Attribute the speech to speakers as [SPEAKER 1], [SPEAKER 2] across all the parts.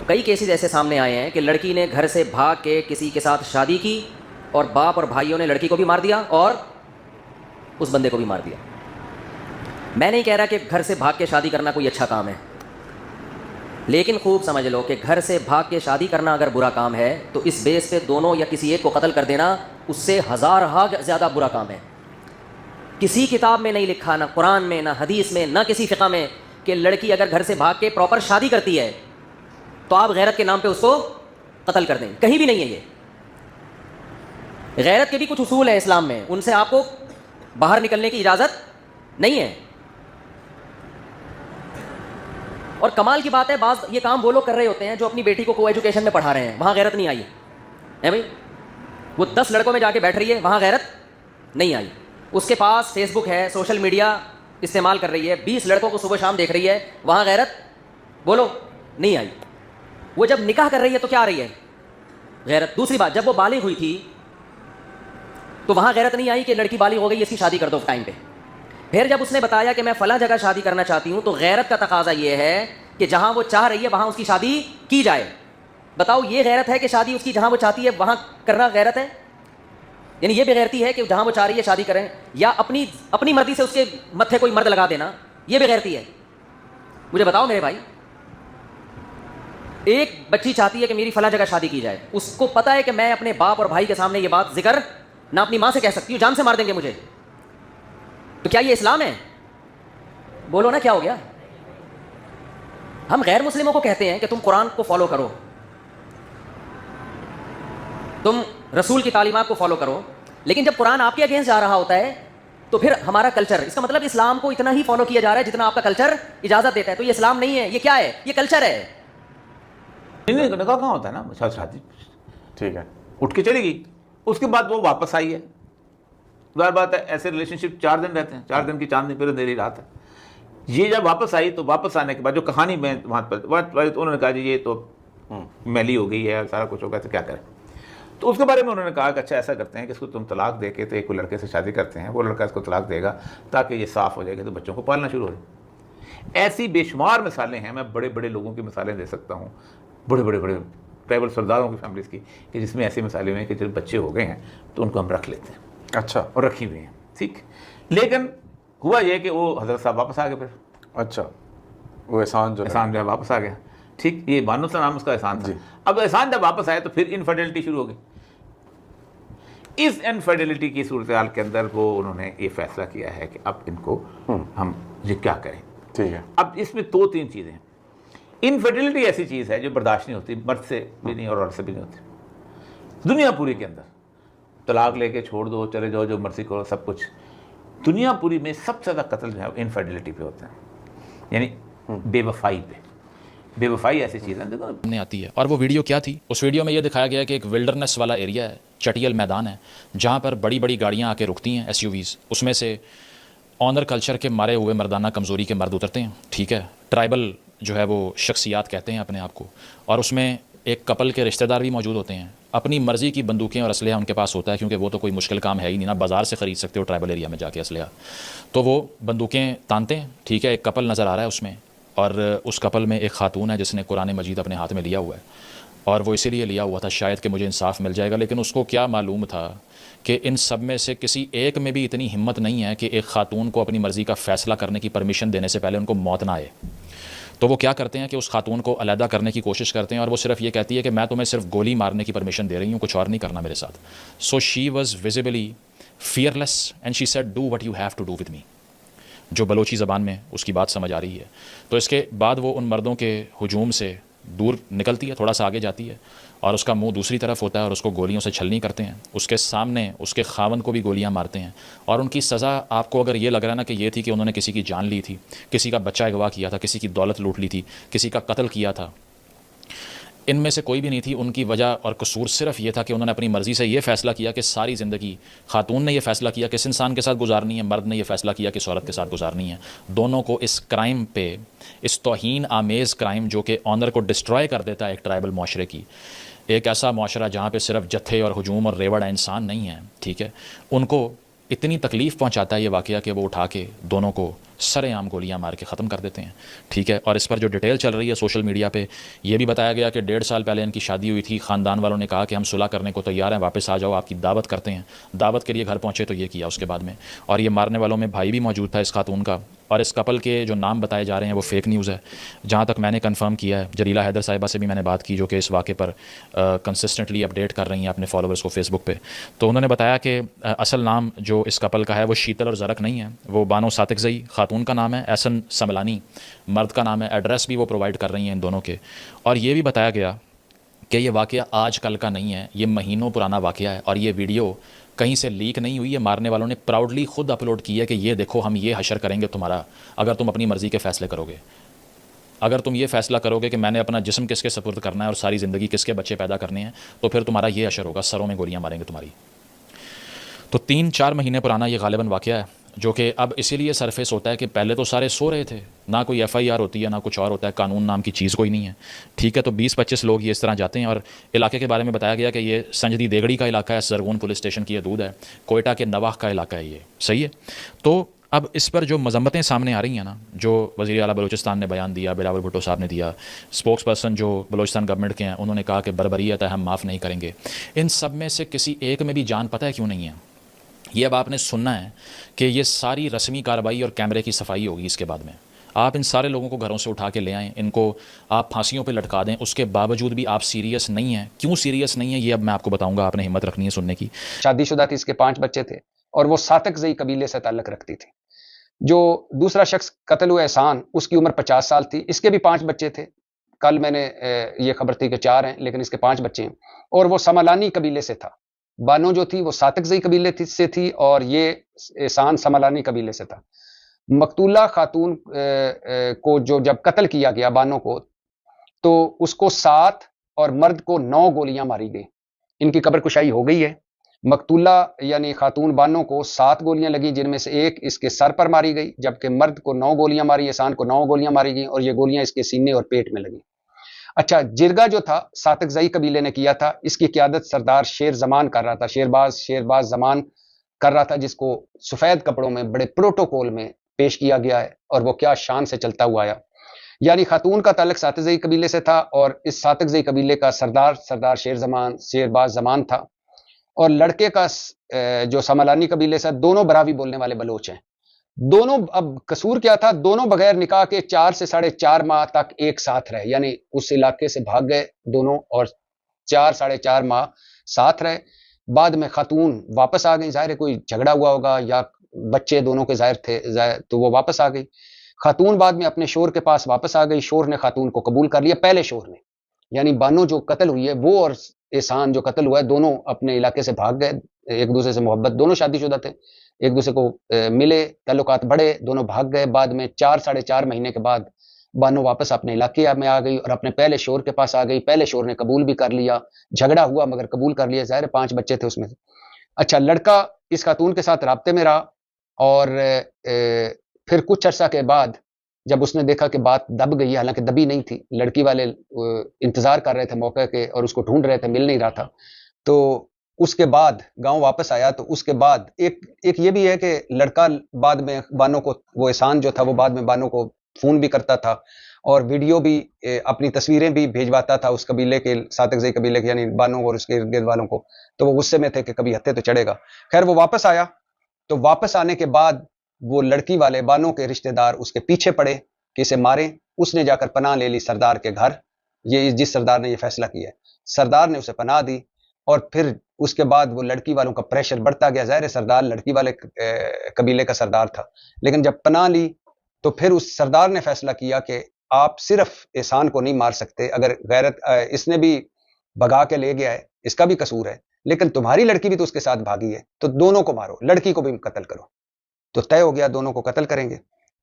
[SPEAKER 1] کئی کیسز ایسے سامنے آئے ہیں کہ لڑکی نے گھر سے بھاگ کے کسی کے ساتھ شادی کی اور باپ اور بھائیوں نے لڑکی کو بھی مار دیا اور اس بندے کو بھی مار دیا. میں نہیں کہہ رہا کہ گھر سے بھاگ کے شادی کرنا کوئی اچھا کام ہے, لیکن خوب سمجھ لو کہ گھر سے بھاگ کے شادی کرنا اگر برا کام ہے تو اس بیس پہ دونوں یا کسی ایک کو قتل کر دینا اس سے ہزارہا زیادہ برا کام ہے. کسی کتاب میں نہیں لکھا, نہ قرآن میں, نہ حدیث میں, نہ کسی فقہ میں, کہ لڑکی اگر گھر سے بھاگ کے پراپر شادی کرتی ہے تو آپ غیرت کے نام پہ اس کو قتل کر دیں. کہیں بھی نہیں ہے یہ. غیرت کے بھی کچھ اصول ہیں اسلام میں, ان سے آپ کو باہر نکلنے کی اجازت نہیں ہے. اور کمال کی بات ہے, بعض یہ کام وہ لوگ کر رہے ہوتے ہیں جو اپنی بیٹی کو ایجوکیشن میں پڑھا رہے ہیں, وہاں غیرت نہیں آئی ہے بھائی. وہ 10 لڑکوں میں جا کے بیٹھ رہی ہے, وہاں غیرت نہیں آئی. اس کے پاس فیس بک ہے, سوشل میڈیا استعمال کر رہی ہے, 20 لڑکوں کو صبح شام دیکھ رہی ہے, وہاں غیرت بولو نہیں آئی. وہ جب نکاح کر رہی ہے تو کیا آ رہی ہے؟ غیرت. دوسری بات, جب وہ بالغ ہوئی تھی تو وہاں غیرت نہیں آئی کہ لڑکی بالغ ہو گئی, اس کی شادی کر دو ٹائم پہ. پھر جب اس نے بتایا کہ میں فلاں جگہ شادی کرنا چاہتی ہوں, تو غیرت کا تقاضا یہ ہے کہ جہاں وہ چاہ رہی ہے وہاں اس کی شادی کی جائے. بتاؤ یہ غیرت ہے کہ شادی اس کی جہاں وہ چاہتی ہے وہاں کرنا غیرت ہے؟ یعنی یہ بغیرتی ہے کہ جہاں وہ چاہ رہی ہے شادی کریں, یا اپنی مرضی سے اس کے متھے کوئی مرد لگا دینا, یہ بغیرتی ہے؟ مجھے بتاؤ میرے بھائی. ایک بچی چاہتی ہے کہ میری فلاں جگہ شادی کی جائے, اس کو پتا ہے کہ میں اپنے باپ اور بھائی کے سامنے یہ بات ذکر نہ اپنی ماں سے کہہ سکتی ہوں, جان سے مار دیں گے مجھے. تو کیا یہ اسلام ہے؟ بولو نا, کیا ہو گیا؟ ہم غیر مسلموں کو کہتے ہیں کہ تم قرآن کو فالو کرو, تم رسول کی تعلیمات کو فالو کرو, لیکن جب قرآن آپ کے اگینسٹ جا رہا ہوتا ہے تو پھر ہمارا کلچر, اس کا مطلب اسلام کو اتنا ہی فالو کیا جا رہا ہے جتنا آپ کا کلچر اجازت دیتا ہے. تو یہ اسلام نہیں ہے, یہ کیا ہے؟ یہ کلچر ہے.
[SPEAKER 2] نہیں, نکاح کہاں ہوتا ہے نا, شادی
[SPEAKER 3] ٹھیک ہے,
[SPEAKER 2] اٹھ کے چلے گی, اس کے بعد وہ واپس آئی ہے. ظاہر بات ہے ایسے ریلیشن شپ 4 دن رہتے ہیں, 4 دن کی چاندنی پھر اندھیری رات ہے. یہ جب واپس آئی تو واپس آنے کے بعد جو کہانی میں وہاں پر انہوں نے کہا جی یہ تو میلی ہو گئی ہے, سارا کچھ ہو گیا, تو کیا کریں. تو اس کے بارے میں انہوں نے کہا کہ اچھا ایسا کرتے ہیں کہ اس کو تم طلاق دے کے تو ایک لڑکے سے شادی کرتے ہیں, وہ لڑکا اس کو طلاق دے گا تاکہ یہ صاف ہو جائے گا تو بچوں کو پالنا شروع ہو جائے. ایسی بے شمار مثالیں ہیں, میں بڑے بڑے لوگوں کی مثالیں دے سکتا ہوں, بڑے ٹرائبل سرداروں کی فیملیز کی, کہ جس میں ایسی مثالیں ہوئی ہیں کہ جب بچے ہو گئے ہیں تو ان کو ہم رکھ لیتے ہیں.
[SPEAKER 3] اچھا,
[SPEAKER 2] اور رکھی ہوئی ہیں, ٹھیک. لیکن ہوا یہ کہ وہ حضرت صاحب واپس آ گئے. پھر
[SPEAKER 3] اچھا, وہ احسان جو
[SPEAKER 2] ہے واپس آ گیا, ٹھیک. یہ بانو سا نام اس کا احسان تھا.
[SPEAKER 3] جی.
[SPEAKER 2] اب احسان جب واپس آئے تو پھر انفیڈیلٹی شروع ہو گئی. اس انفیڈیلٹی کی صورتحال کے اندر وہ انہوں نے یہ فیصلہ کیا ہے کہ اب ان کو ہم یہ کیا کریں.
[SPEAKER 3] ٹھیک ہے.
[SPEAKER 2] اب اس میں 2-3 چیزیں ہیں. انفیڈیلٹی ایسی چیز ہے جو برداشت نہیں ہوتی, مرد سے بھی نہیں اور عورت سے بھی نہیں ہوتی. دنیا پوری کے اندر طلاق لے کے چھوڑ دو, چلے جاؤ, جو مرضی کرو, سب کچھ. دنیا پوری میں سب سے زیادہ قتل جو ہے انفیڈیلٹی پہ ہوتا ہے, یعنی بے وفائی پہ. بے وفائی ایسی چیز ہے
[SPEAKER 4] نہیں آتی ہے. اور وہ ویڈیو کیا تھی؟ اس ویڈیو میں یہ دکھایا گیا کہ ایک ولڈرنس والا ایریا ہے, چٹیل میدان ہے, جہاں پر بڑی بڑی گاڑیاں آ کے رکتی ہیں, SUVs. اس میں سے آنر کلچر کے مارے ہوئے مردانہ کمزوری کے مرد اترتے ہیں, ٹھیک ہے. ٹرائبل جو ہے وہ شخصیات کہتے ہیں اپنے آپ کو, اور اس میں ایک کپل کے رشتہ دار بھی موجود ہوتے ہیں. اپنی مرضی کی بندوقیں اور اسلحہ ان کے پاس ہوتا ہے, کیونکہ وہ تو کوئی مشکل کام ہے ہی نہیں نا, بازار سے خرید سکتے ہو ٹرائبل ایریا میں جا کے اسلحہ. تو وہ بندوقیں تانتے ہیں, ٹھیک ہے. ایک کپل نظر آ رہا ہے اس میں, اور اس کپل میں ایک خاتون ہے جس نے قرآن مجید اپنے ہاتھ میں لیا ہوا ہے, اور وہ اسی لیے لیا ہوا تھا شاید کہ مجھے انصاف مل جائے گا. لیکن اس کو کیا معلوم تھا کہ ان سب میں سے کسی ایک میں بھی اتنی ہمت نہیں ہے کہ ایک خاتون کو اپنی مرضی کا فیصلہ کرنے کی پرمیشن دینے سے پہلے ان کو موت نہ آئے. تو وہ کیا کرتے ہیں کہ اس خاتون کو علیحدہ کرنے کی کوشش کرتے ہیں, اور وہ صرف یہ کہتی ہے کہ میں تمہیں صرف گولی مارنے کی پرمیشن دے رہی ہوں, کچھ اور نہیں کرنا میرے ساتھ. So she was visibly fearless and she said do what you have to do with me, جو بلوچی زبان میں اس کی بات سمجھ آ رہی ہے. تو اس کے بعد وہ ان مردوں کے ہجوم سے دور نکلتی ہے, تھوڑا سا آگے جاتی ہے, اور اس کا منہ دوسری طرف ہوتا ہے, اور اس کو گولیوں سے چھلنی کرتے ہیں. اس کے سامنے اس کے خاوند کو بھی گولیاں مارتے ہیں, اور ان کی سزا آپ کو اگر یہ لگ رہا ہے نا کہ یہ تھی کہ انہوں نے کسی کی جان لی تھی, کسی کا بچہ اغوا کیا تھا, کسی کی دولت لوٹ لی تھی, کسی کا قتل کیا تھا, ان میں سے کوئی بھی نہیں تھی. ان کی وجہ اور قصور صرف یہ تھا کہ انہوں نے اپنی مرضی سے یہ فیصلہ کیا کہ ساری زندگی, خاتون نے یہ فیصلہ کیا کہ اس انسان کے ساتھ گزارنی ہے, مرد نے یہ فیصلہ کیا کہ اس عورت کے ساتھ گزارنی ہے. دونوں کو اس کرائم پہ, اس توہین آمیز کرائم جو کہ آنر کو ڈسٹرائے کر دیتا ہے ایک ٹرائبل معاشرے کی, ایک ایسا معاشرہ جہاں پہ صرف جتھے اور ہجوم اور ریوڑ انسان نہیں ہیں, ٹھیک ہے, ان کو اتنی تکلیف پہنچاتا ہے یہ واقعہ کہ وہ اٹھا کے دونوں کو سر عام گولیاں مار کے ختم کر دیتے ہیں. ٹھیک ہے. اور اس پر جو ڈیٹیل چل رہی ہے سوشل میڈیا پہ، یہ بھی بتایا گیا کہ 1.5 سال پہلے ان کی شادی ہوئی تھی، خاندان والوں نے کہا کہ ہم صلح کرنے کو تیار ہیں، واپس آ جاؤ، آپ کی دعوت کرتے ہیں. دعوت کے لیے گھر پہنچے تو یہ کیا اس کے بعد میں. اور یہ مارنے والوں میں بھائی بھی موجود تھا اس خاتون کا. اور اس کپل کے جو نام بتائے جا رہے ہیں وہ فیک نیوز ہے. جہاں تک میں نے کنفرم کیا ہے، جلیلہ حیدر صاحبہ سے بھی میں نے بات کی جو کہ اس واقعے پر کنسسٹنٹلی اپڈیٹ کر رہی ہیں اپنے فالوورز کو فیس بک پہ. تو انہوں نے بتایا کہ اصل نام جو اس کپل کا ہے وہ شیتل اور زرک نہیں ہے، وہ بانو ساتکزئی خاتون کا نام ہے، احسن سملانی مرد کا نام ہے. ایڈریس بھی وہ پرووائڈ کر رہی ہیں ان دونوں کے. اور یہ بھی بتایا گیا کہ یہ واقعہ آج کل کا نہیں ہے، یہ مہینوں پرانا واقعہ ہے. اور یہ ویڈیو کہیں سے لیک نہیں ہوئی ہے، مارنے والوں نے پراؤڈلی خود اپلوڈ کی ہے کہ یہ دیکھو ہم یہ حشر کریں گے تمہارا اگر تم اپنی مرضی کے فیصلے کرو گے. اگر تم یہ فیصلہ کرو گے کہ میں نے اپنا جسم کس کے سپرد کرنا ہے اور ساری زندگی کس کے بچے پیدا کرنے ہیں، تو پھر تمہارا یہ حشر ہوگا، سروں میں گولیاں ماریں گے تمہاری. تو 3-4 مہینے پرانا یہ غالباً واقعہ ہے جو کہ اب اسی لیے سرفیس ہوتا ہے کہ پہلے تو سارے سو رہے تھے، نہ کوئی FIR ہوتی ہے نہ کچھ اور ہوتا ہے، قانون نام کی چیز کوئی نہیں ہے. ٹھیک ہے. تو 20-25 لوگ یہ اس طرح جاتے ہیں. اور علاقے کے بارے میں بتایا گیا کہ یہ سنجدی دیگڑی کا علاقہ ہے، زرغون پولیس اسٹیشن کی حدود ہے، کوئٹہ کے نواح کا علاقہ ہے یہ. صحیح ہے. تو اب اس پر جو مذمتیں سامنے آ رہی ہیں نا، جو وزیر اعلیٰ بلوچستان نے بیان دیا، بلاول بھٹو صاحب نے دیا، اسپوکس پرسن جو بلوچستان گورنمنٹ کے ہیں انہوں نے کہا کہ بربریت ہے، ہم معاف نہیں کریں گے. ان سب میں سے کسی ایک میں بھی جان پتہ ہے کیوں نہیں ہے؟ یہ اب آپ نے سننا ہے کہ یہ ساری رسمی کارروائی اور کیمرے کی صفائی ہوگی اس کے بعد میں. آپ ان سارے لوگوں کو گھروں سے اٹھا کے لے آئیں، ان کو آپ پھانسیوں پہ لٹکا دیں، اس کے باوجود بھی آپ سیریس نہیں ہیں. کیوں سیریس نہیں ہیں یہ اب میں آپ کو بتاؤں گا، آپ نے ہمت رکھنی ہے سننے کی.
[SPEAKER 5] شادی شدہ تھی، اس کے 5 بچے تھے اور وہ ساتکزئی قبیلے سے تعلق رکھتی تھی. جو دوسرا شخص قتل ہوا احسان، اس کی عمر 50 سال تھی، اس کے بھی 5 بچے تھے. کل میں نے یہ خبر تھی کہ 4 ہیں لیکن اس کے 5 بچے ہیں. اور وہ سملانی قبیلے سے تھا. بانو جو تھی وہ ساتکزئی قبیلے سے تھی اور یہ احسان سملانی قبیلے سے تھا. مقتولہ خاتون کو جو جب قتل کیا گیا بانو کو، تو اس کو 7 اور مرد کو 9 گولیاں ماری گئی. ان کی قبر کشائی ہو گئی ہے. مقتولہ یعنی خاتون بانو کو 7 گولیاں لگیں، جن میں سے ایک اس کے سر پر ماری گئی، جبکہ مرد کو 9 گولیاں ماری، احسان کو 9 گولیاں ماری گئیں اور یہ گولیاں اس کے سینے اور پیٹ میں لگیں. اچھا، جرگا جو تھا ساتکزئی قبیلے نے کیا تھا، اس کی قیادت سردار شیر زمان کر رہا تھا، شیرباز زمان کر رہا تھا، جس کو سفید کپڑوں میں بڑے پروٹوکول میں پیش کیا گیا ہے اور وہ کیا شان سے چلتا ہوا آیا. یعنی خاتون کا تعلق ساتکزئی قبیلے سے تھا اور اس ساتکزئی قبیلے کا سردار شیرباز زمان تھا. اور لڑکے کا جو سملانی قبیلے سے، دونوں براوی بولنے والے بلوچ ہیں. دونوں اب قصور کیا تھا، دونوں بغیر نکاح کے 4 سے 4.5 ماہ تک ایک ساتھ رہے. یعنی اس علاقے سے بھاگ گئے دونوں اور 4-4.5 ماہ ساتھ رہے. بعد میں خاتون واپس آ گئی، ظاہر ہے کوئی جھگڑا ہوا ہوگا یا بچے دونوں کے ظاہر تھے تو وہ واپس آ گئی. خاتون بعد میں اپنے شوہر کے پاس واپس آ گئی. شوہر نے خاتون کو قبول کر لیا، پہلے شوہر نے. یعنی بانو جو قتل ہوئی ہے وہ اور احسان جو قتل ہوا ہے، دونوں اپنے علاقے سے بھاگ گئے. ایک دوسرے سے محبت، دونوں شادی شدہ تھے، ایک دوسرے کو ملے، تعلقات بڑھے، دونوں بھاگ گئے. بعد میں 4-4.5 مہینے کے بعد بانو واپس اپنے علاقے میں آ گئی اور اپنے پہلے شوہر کے پاس آ گئی. پہلے شوہر نے قبول بھی کر لیا، جھگڑا ہوا مگر قبول کر لیا، ظاہر 5 بچے تھے اس میں سے. اچھا، لڑکا اس خاتون کے ساتھ رابطے میں رہا اور پھر کچھ عرصہ کے بعد جب اس نے دیکھا کہ بات دب گئی ہے، حالانکہ دبی نہیں تھی، لڑکی والے انتظار کر رہے تھے موقع کے اور اس کو ڈھونڈ رہے تھے، مل نہیں رہا تھا. تو اس کے بعد گاؤں واپس آیا. تو اس کے بعد ایک یہ بھی ہے کہ لڑکا بعد میں بانو کو، وہ احسان جو تھا وہ بعد میں بانو کو فون بھی کرتا تھا اور ویڈیو بھی، اپنی تصویریں بھی بھیجواتا تھا اس قبیلے کے، ساتکزئی قبیلے کے، یعنی بانو اور اس کے ارد گرد والوں کو. تو وہ غصے میں تھے کہ کبھی ہتھے تو چڑھے گا. خیر وہ واپس آیا. تو واپس آنے کے بعد وہ لڑکی والے بانو کے رشتہ دار اس کے پیچھے پڑے کہ اسے ماریں. اس نے جا کر پناہ لے لی سردار کے گھر. یہ جس سردار نے یہ فیصلہ کیا ہے، سردار نے اسے پناہ دی. اور پھر اس کے بعد وہ لڑکی والوں کا پریشر بڑھتا گیا. ظاہر سردار لڑکی والے قبیلے کا سردار تھا، لیکن جب پناہ لی تو پھر اس سردار نے فیصلہ کیا کہ آپ صرف احسان کو نہیں مار سکتے، اگر غیرت اس نے بھی بھگا کے لے گیا ہے، اس کا بھی قصور ہے، لیکن تمہاری لڑکی بھی تو اس کے ساتھ بھاگی ہے، تو دونوں کو مارو، لڑکی کو بھی قتل کرو. تو طے ہو گیا دونوں کو قتل کریں گے.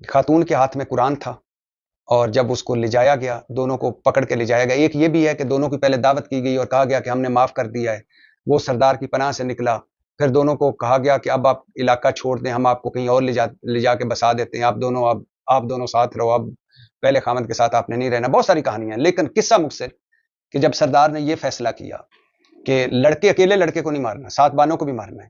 [SPEAKER 5] خاتون کے ہاتھ میں قرآن تھا اور جب اس کو لے جایا گیا، دونوں کو پکڑ کے لے جایا گیا. ایک یہ بھی ہے کہ دونوں کی پہلے دعوت کی گئی اور کہا گیا کہ ہم نے معاف کر دیا ہے. وہ سردار کی پناہ سے نکلا. پھر دونوں کو کہا گیا کہ اب آپ علاقہ چھوڑ دیں، ہم آپ کو کہیں اور لے جا کے بسا دیتے ہیں، آپ دونوں ساتھ رہو، اب پہلے خامد کے ساتھ آپ نے نہیں رہنا. بہت ساری کہانیاں. لیکن قصہ مختصر کہ جب سردار نے یہ فیصلہ کیا کہ اکیلے لڑکے کو نہیں مارنا، 7 بانوں کو بھی مارنا ہے،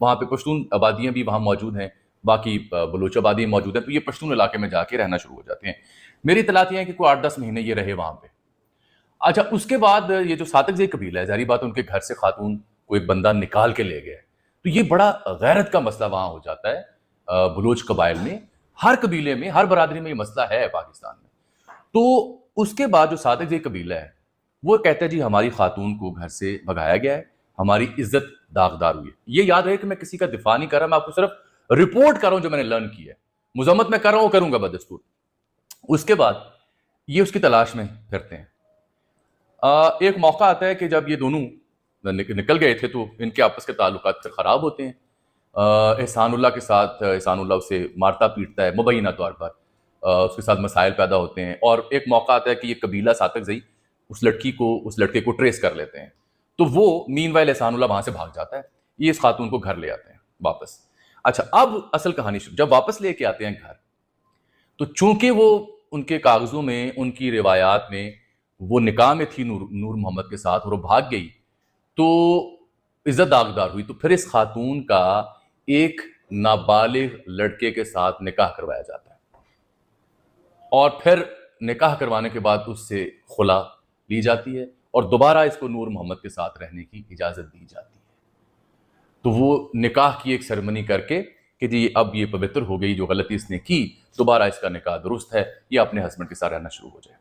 [SPEAKER 6] وہاں پہ پشتون آبادیاں بھی وہاں موجود ہیں، باقی بلوچ آبادیاں موجود ہیں، تو یہ پشتون علاقے میں جا کے رہنا شروع ہو جاتے ہیں. میری اطلاعات یہ ہیں کہ کوئی 8-10 مہینے یہ رہے وہاں پہ. اچھا اس کے بعد یہ جو ساتک زئی قبیلہ ہے، ظاہری بات ان کے گھر سے خاتون کو ایک بندہ نکال کے لے گیا، تو یہ بڑا غیرت کا مسئلہ وہاں ہو جاتا ہے بلوچ قبائل میں. ہر قبیلے میں، ہر برادری میں یہ مسئلہ ہے پاکستان میں. تو اس کے بعد جو ساتک زئی قبیلہ ہے وہ کہتا ہے جی ہماری خاتون کو گھر سے بھگایا گیا ہے، ہماری عزت داغدار ہوئی ہے. یہ یاد رہے کہ میں کسی کا دفاع نہیں کر رہا، میں آپ کو صرف رپورٹ کر رہا ہوں جو میں نے لرن کی ہے. مذمت میں کر رہا ہوں، کروں گا بدستور. اس کے بعد یہ اس کی تلاش میں پھرتے ہیں. ایک موقع آتا ہے کہ جب یہ دونوں نکل گئے تھے تو ان کے آپس کے تعلقات پھر خراب ہوتے ہیں. احسان اللہ کے ساتھ، احسان اللہ اسے مارتا پیٹتا ہے مبینہ طور پر، اس کے ساتھ مسائل پیدا ہوتے ہیں. اور ایک موقع آتا ہے کہ یہ قبیلہ ساتک زئی اس لڑکے کو ٹریس کر لیتے ہیں، تو وہ مین وائل احسان اللہ وہاں سے بھاگ جاتا ہے. یہ اس خاتون کو گھر لے آتے ہیں واپس. اچھا اب اصل کہانی شروع. جب واپس لے کے آتے ہیں گھر تو چونکہ وہ ان کے کاغذوں میں، ان کی روایات میں وہ نکاح میں تھی نور محمد کے ساتھ اور وہ بھاگ گئی تو عزت داغدار ہوئی. تو پھر اس خاتون کا ایک نابالغ لڑکے کے ساتھ نکاح کروایا جاتا ہے، اور پھر نکاح کروانے کے بعد اس سے خلا لی جاتی ہے اور دوبارہ اس کو نور محمد کے ساتھ رہنے کی اجازت دی جاتی ہے. تو وہ نکاح کی ایک سرمنی کر کے کہ جی اب یہ پوتر ہو گئی، جو غلطی اس نے کی دوبارہ اس کا نکاح درست ہے، یہ اپنے ہسبینڈ کے ساتھ رہنا شروع ہو جائے.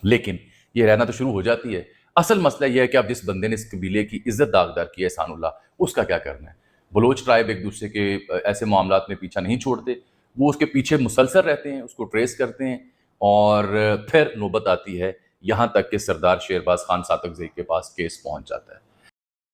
[SPEAKER 6] لیکن یہ رہنا تو شروع ہو جاتی ہے. اصل مسئلہ یہ ہے کہ اب جس بندے نے اس قبیلے کی عزت داغدار کی ہے احسان اللہ، اس کا کیا کرنا ہے. بلوچ ٹرائب ایک دوسرے کے ایسے معاملات میں پیچھا نہیں چھوڑتے، وہ اس کے پیچھے مسلسل رہتے ہیں، اس کو ٹریس کرتے ہیں. اور پھر نوبت آتی ہے یہاں تک کہ سردار شیرباز خان ساتک زئی کے پاس کیس پہنچ جاتا ہے.